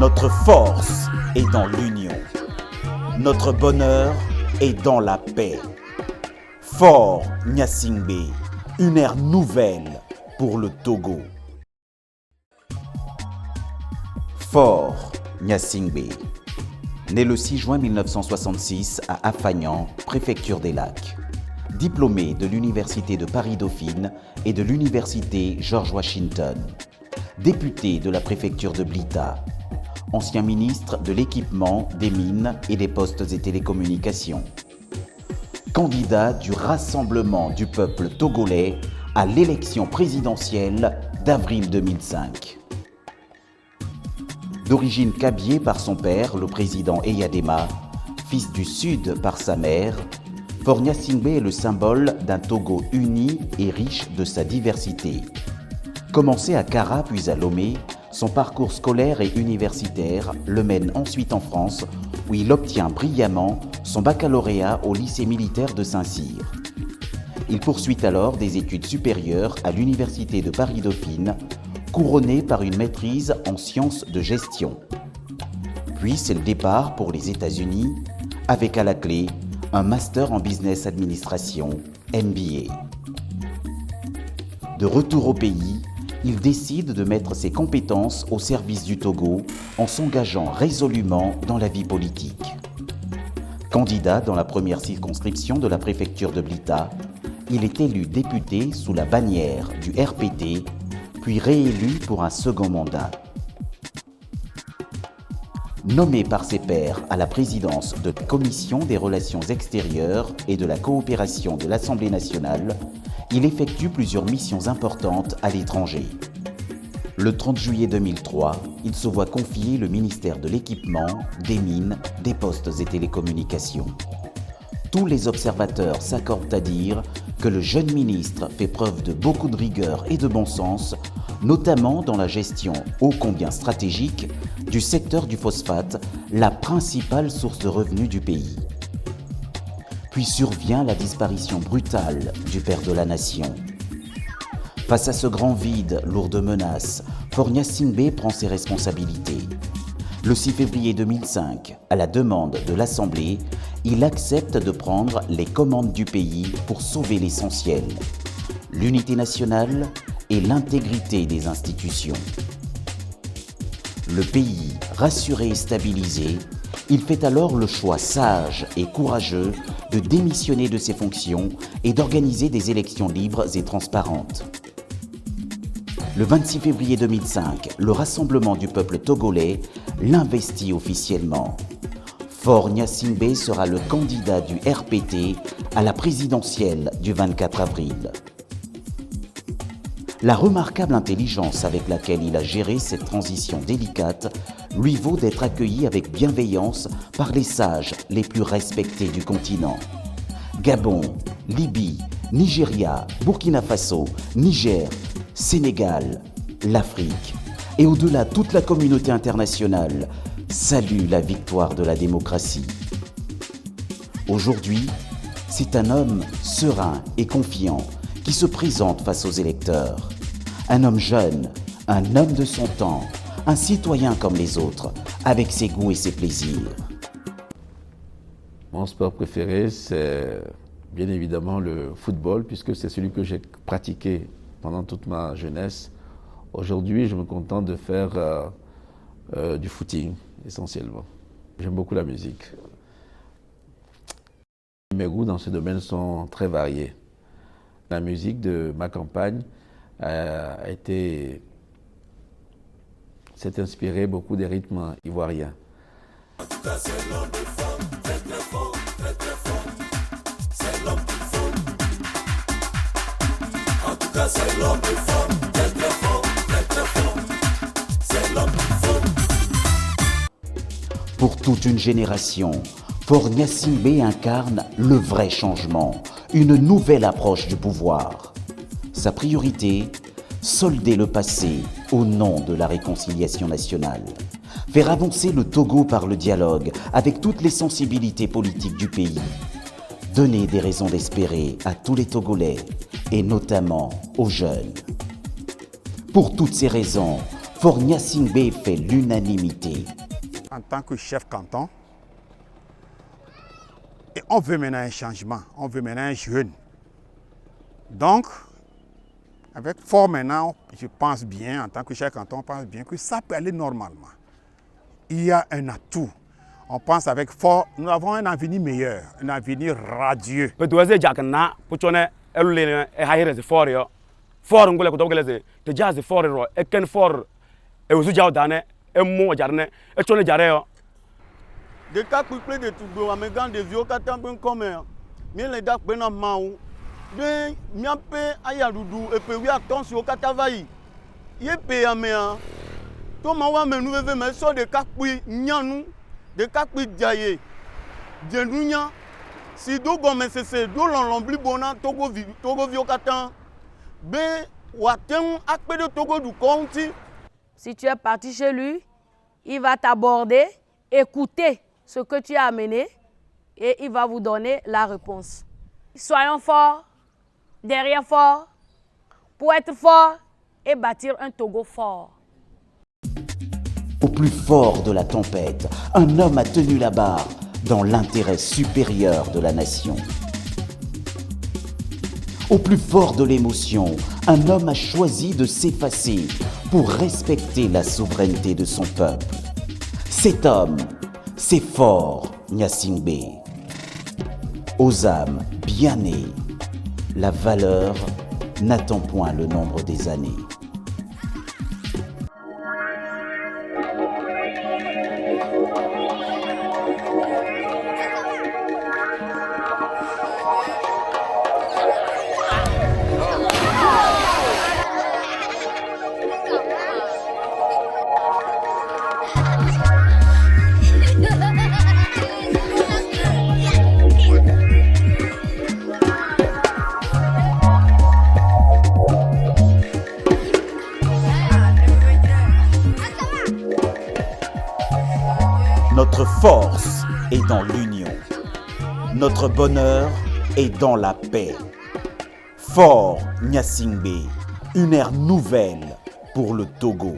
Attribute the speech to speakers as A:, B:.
A: Notre force est dans l'union. Notre bonheur est dans la paix. Fort Gnassingbé, une ère nouvelle pour le Togo. Fort Gnassingbé, né le 6 juin 1966 à Afagnan, préfecture des Lacs. Diplômé de l'Université de Paris-Dauphine et de l'Université George Washington. Député de la préfecture de Blita. Ancien ministre de l'Équipement, des Mines et des Postes et Télécommunications. Candidat du Rassemblement du peuple togolais à l'élection présidentielle d'avril 2005. D'origine kabyé par son père, le président Eyadema, fils du Sud par sa mère, Fort Gnassingbé est le symbole d'un Togo uni et riche de sa diversité. Commencé à Kara puis à Lomé, son parcours scolaire et universitaire le mène ensuite en France, où il obtient brillamment son baccalauréat au lycée militaire de Saint-Cyr. Il poursuit alors des études supérieures à l'Université de Paris-Dauphine, couronné par une maîtrise en sciences de gestion. Puis c'est le départ pour les États-Unis, avec à la clé un master en business administration, MBA. De retour au pays, il décide de mettre ses compétences au service du Togo en s'engageant résolument dans la vie politique. Candidat dans la première circonscription de la préfecture de Blita, il est élu député sous la bannière du RPT, puis réélu pour un second mandat. Nommé par ses pairs à la présidence de la Commission des Relations extérieures et de la coopération de l'Assemblée nationale, il effectue plusieurs missions importantes à l'étranger. Le 30 juillet 2003, il se voit confier le ministère de l'Équipement, des Mines, des Postes et Télécommunications. Tous les observateurs s'accordent à dire que le jeune ministre fait preuve de beaucoup de rigueur et de bon sens, notamment dans la gestion ô combien stratégique du secteur du phosphate, la principale source de revenus du pays. Puis survient la disparition brutale du père de la nation. Face à ce grand vide, lourd de menaces, Fort Gnassingbé prend ses responsabilités. Le 6 février 2005, à la demande de l'Assemblée, il accepte de prendre les commandes du pays pour sauver l'essentiel, l'unité nationale et l'intégrité des institutions. Le pays rassuré et stabilisé, il fait alors le choix sage et courageux de démissionner de ses fonctions et d'organiser des élections libres et transparentes. Le 26 février 2005, le Rassemblement du peuple togolais l'investit officiellement. Fort Gnassingbé sera le candidat du RPT à la présidentielle du 24 avril. La remarquable intelligence avec laquelle il a géré cette transition délicate lui vaut d'être accueilli avec bienveillance par les sages les plus respectés du continent. Gabon, Libye, Nigeria, Burkina Faso, Niger, Sénégal, l'Afrique et au-delà toute la communauté internationale salue la victoire de la démocratie. Aujourd'hui, c'est un homme serein et confiant qui se présente face aux électeurs. Un homme jeune, un homme de son temps, un citoyen comme les autres, avec ses goûts et ses plaisirs.
B: Mon sport préféré, c'est bien évidemment le football, puisque c'est celui que j'ai pratiqué pendant toute ma jeunesse. Aujourd'hui, je me contente de faire du footing, essentiellement. J'aime beaucoup la musique. Mes goûts dans ce domaine sont très variés. La musique de ma campagne s'est inspirée beaucoup des rythmes ivoiriens.
C: En tout cas, c'est l'homme de fort, très très fort, très très fort. C'est l'homme qu'il faut. En tout cas, c'est l'homme de fort, très très fort, très c'est l'homme du fond.
A: Pour toute une génération, Faure Gnassingbé incarne le vrai changement, une nouvelle approche du pouvoir. Sa priorité, solder le passé au nom de la réconciliation nationale. Faire avancer le Togo par le dialogue avec toutes les sensibilités politiques du pays. Donner des raisons d'espérer à tous les Togolais et notamment aux jeunes. Pour toutes ces raisons, Faure Gnassingbé fait l'unanimité.
D: En tant que chef canton, et on veut maintenant un changement, on veut maintenant un jeune. Donc, avec Faure maintenant, je pense bien, en tant que chef canton, on pense bien que ça peut aller normalement. Il y a un atout. On pense avec Faure, nous avons un avenir meilleur, un avenir radieux.
E: Faure ngule kutoka geleze te jaze Faure ro e ken Faure e usu jaw dane e mo jarne e chone jareo
F: de ka kuple de tugo amegan de vieux katamben comme mi le dak bena maou de miape ayadudu e pe wi attention katavai ye pe amea to ma wa menu veve me so de ka pui nyanu de ka pui jaye de nunya si do gome sese do lonlombli bona togo vieux katam.
G: Si tu es parti chez lui, il va t'aborder, écouter ce que tu as amené et il va vous donner la réponse. Soyons forts, derrière fort, pour être fort et bâtir un Togo fort.
A: Au plus fort de la tempête, un homme a tenu la barre dans l'intérêt supérieur de la nation. Au plus fort de l'émotion, un homme a choisi de s'effacer pour respecter la souveraineté de son peuple. Cet homme, c'est Faure Gnassingbé. Aux âmes bien nées, la valeur n'attend point le nombre des années. Notre force est dans l'union. Notre bonheur est dans la paix. Faure Gnassingbé, une ère nouvelle pour le Togo.